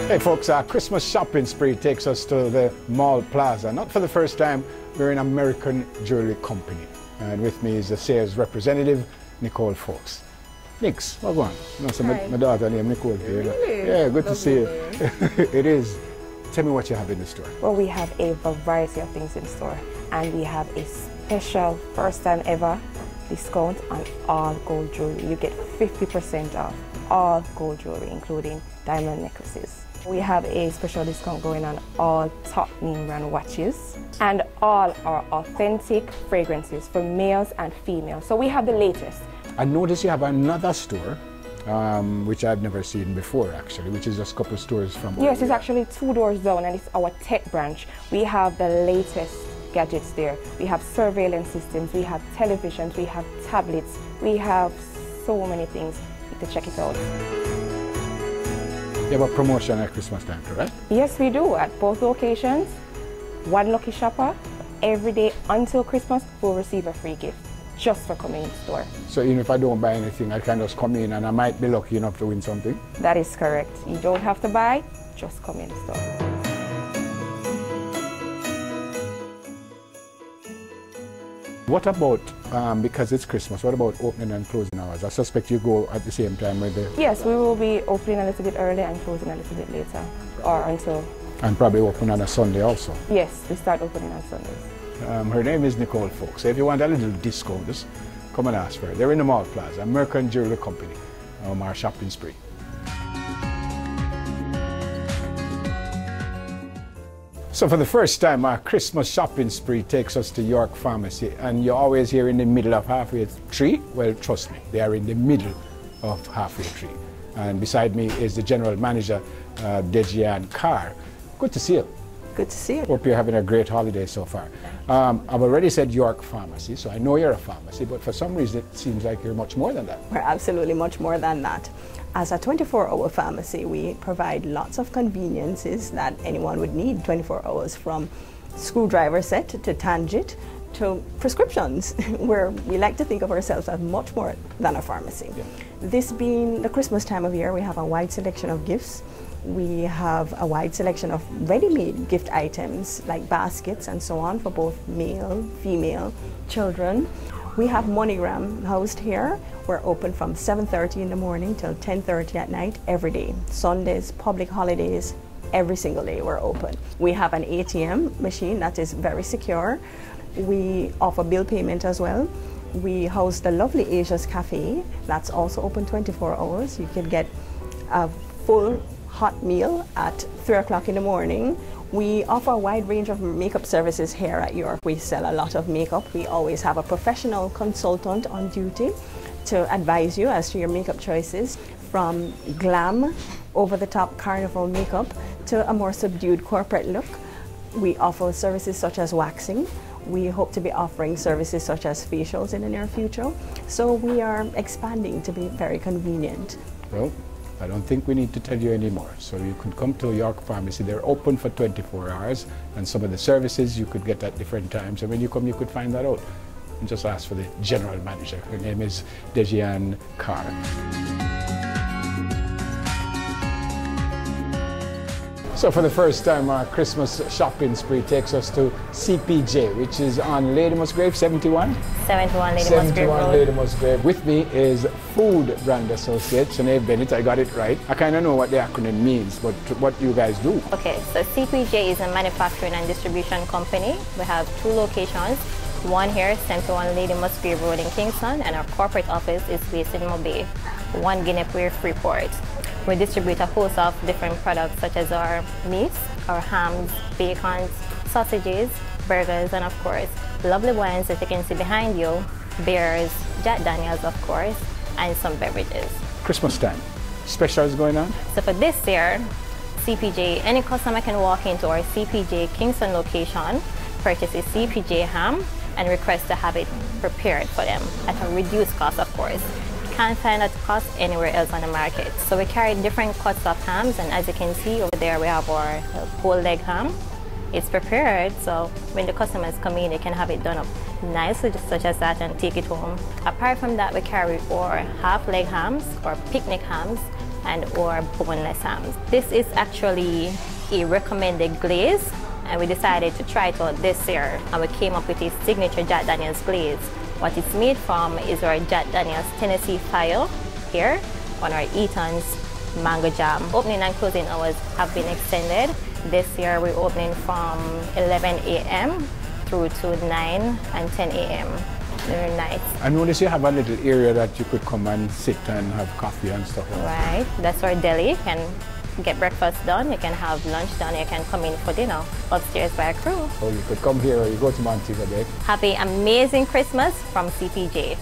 Hey folks, our Christmas shopping spree takes us to the Mall Plaza. Not for the first time, we're in American Jewellery Company. And with me is the sales representative, Nicole Folks. Nix, what's going on? You know, so my daughter named Nicole. Really? Yeah, good to see you. It is. Tell me what you have in the store. Well, we have a variety of things in store. And we have a special first time ever discount on all gold jewelry. You get 50% off all gold jewelry, including diamond necklaces. We have a special discount going on all top name brand watches and all our authentic fragrances for males and females. So we have the latest. I noticed you have another store, which I've never seen before actually, which is just a couple stores from... Yes, it's actually 2 doors down and it's our tech branch. We have the latest gadgets there. We have surveillance systems, we have televisions, we have tablets, we have so many things. You need to check it out. You have a promotion at Christmas time, correct? Yes, we do. At both locations, one lucky shopper, every day until Christmas will receive a free gift just for coming in the store. So even if I don't buy anything, I can just come in and I might be lucky enough to win something? That is correct. You don't have to buy, just come in the store. What about, because it's Christmas, what about opening and closing hours? I suspect you go at the same time with the... Yes, we will be opening a little bit early and closing a little bit later, or until... And probably open on a Sunday also? Yes, we start opening on Sundays. Her name is Nicole Folks. So if you want a little discount, just come and ask for her. They're in the Mall Plaza, American Jewellery Company, our shopping spree. So for the first time, our Christmas shopping spree takes us to York Pharmacy, and you're always here in the middle of halfway tree. Well, trust me, they are in the middle of halfway tree. And beside me is the general manager, Dejian Carr. Good to see you. Good to see you. Hope you're having a great holiday so far. I've already said York Pharmacy, so I know you're a pharmacy, but for some reason it seems like you're much more than that. We're absolutely much more than that. As a 24-hour pharmacy, we provide lots of conveniences that anyone would need 24 hours, from screwdriver set to Tangit to prescriptions, where we like to think of ourselves as much more than a pharmacy. Yeah. This being the Christmas time of year, we have a wide selection of gifts. We have a wide selection of ready-made gift items like baskets and so on for both male, female, children. We have MoneyGram housed here. We're open from 7:30 in the morning till 10:30 at night every day. Sundays, public holidays, every single day we're open. We have an ATM machine that is very secure. We offer bill payment as well. We house the lovely Asia's Cafe. That's also open 24 hours. You can get a full hot meal at 3 o'clock in the morning. We offer a wide range of makeup services here at York. We sell a lot of makeup. We always have a professional consultant on duty to advise you as to your makeup choices, from glam, over-the-top carnival makeup to a more subdued corporate look. We offer services such as waxing. We hope to be offering services such as facials in the near future. So we are expanding to be very convenient. Well, I don't think we need to tell you anymore. So you could come to York Pharmacy. They're open for 24 hours, and some of the services you could get at different times. And when you come, you could find that out. And just ask for the general manager. Her name is Dejian Carr. So for the first time, our Christmas shopping spree takes us to CPJ, which is on Lady Musgrave, 71? 71 Lady Musgrave Road. Lady Musgrave. With me is Food Brand Associate, Sinead Bennett. I got it right. I kind of know what the acronym means, but what do you guys do? Okay, so CPJ is a manufacturing and distribution company. We have 2 locations. One here, 71 Lady Musgrave Road in Kingston, and our corporate office is based in Mobay, 1 Guinea Freeport. We distribute a host of different products such as our meats, our hams, bacons, sausages, burgers, and of course, lovely wines that you can see behind you, beers, Jack Daniels of course, and some beverages. Christmas time, specials going on? So for this year, CPJ, any customer can walk into our CPJ Kingston location, purchase a CPJ ham, and request to have it prepared for them at a reduced cost of course. Can't find that cost anywhere else on the market. So we carry different cuts of hams, and as you can see over there we have our whole leg ham. It's prepared, so when the customers come in they can have it done up nicely such as that and take it home. Apart from that, we carry our half leg hams or picnic hams, and or boneless hams. This is actually a recommended glaze, and we decided to try it out this year, and we came up with a signature Jack Daniels glaze. What it's made from is our Jack Daniels Tennessee Fire here on our Eaton's mango jam. Opening and closing hours have been extended. This year we're opening from 11 a.m. through to 9 and 10 a.m. during nights. I notice you have a little area that you could come and sit and have coffee and stuff like that. Right, that's our deli. You can get breakfast done, you can have lunch done, you can come in for dinner upstairs by a crew. So you could come here or you go to Montego Bay. Have an amazing Christmas from CTJ.